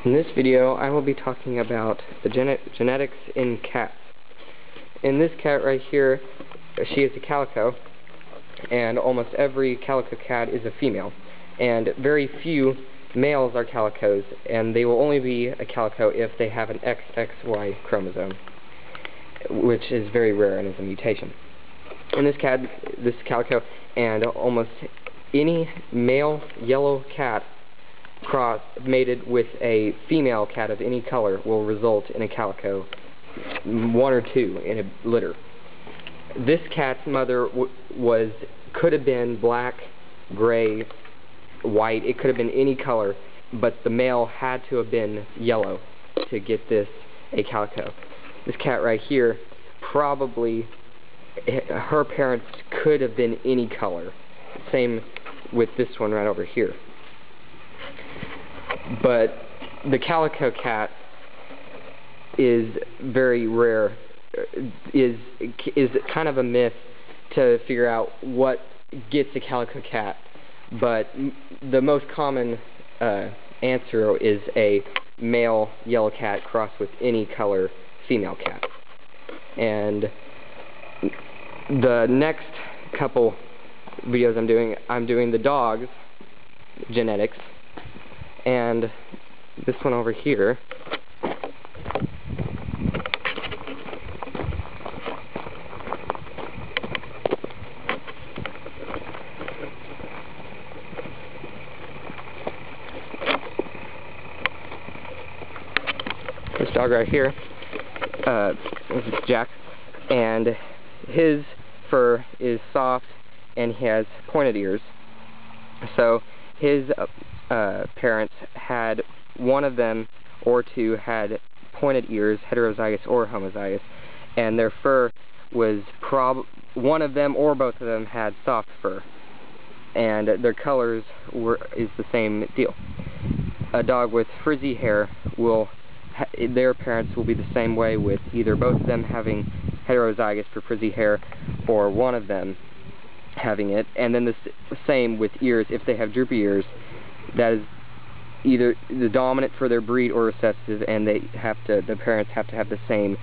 In this video, I will be talking about the genetics in cats. In this cat right here, she is a calico, and almost every calico cat is a female. And very few males are calicos, and they will only be a calico if they have an XXY chromosome, which is very rare and is a mutation. In this cat, this calico, and almost any male yellow cat mated with a female cat of any color will result in a calico, one or two in a litter. This cat's mother could have been black, gray, white. It could have been any color, but the male had to have been yellow to get this a calico. This cat right here, probably her parents could have been any color. Same with this one right over here. But the calico cat is very rare, is kind of a myth to figure out what gets a calico cat, but the most common answer is a male yellow cat crossed with any color female cat. And the next couple videos I'm doing the dog's genetics, and this one over here this dog right here, this is Jack, and his fur is soft and he has pointed ears. So his parents had one of them or two had pointed ears, heterozygous or homozygous, and their fur was one of them or both of them had soft fur, and their colors is the same deal. A dog with frizzy hair their parents will be the same way, with either both of them having heterozygous for frizzy hair or one of them having it. And then the same with ears. If they have droopy ears, that is either the dominant for their breed or recessive, and the parents have to have the same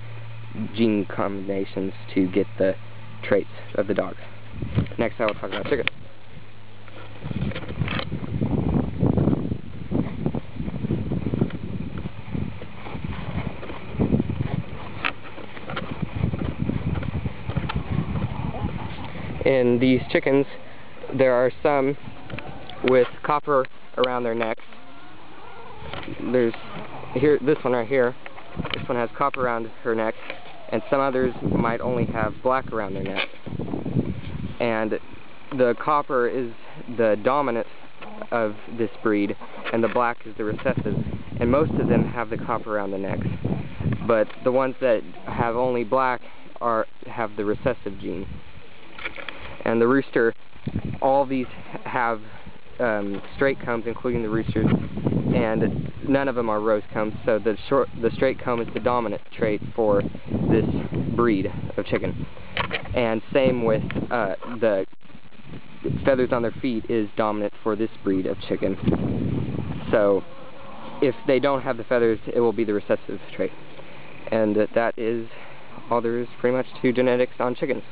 gene combinations to get the traits of the dog. Next I will talk about chickens. In these chickens, there are some with copper around their necks. There's this one right here. This one has copper around her neck, and some others might only have black around their neck. And the copper is the dominant of this breed, and the black is the recessive. And most of them have the copper around the necks, but the ones that have only black have the recessive gene. And the rooster, all these have straight combs, including the roosters, and none of them are rose combs, so the straight comb is the dominant trait for this breed of chicken. And same with the feathers on their feet is dominant for this breed of chicken. So if they don't have the feathers, it will be the recessive trait. And that is all there is pretty much to genetics on chickens.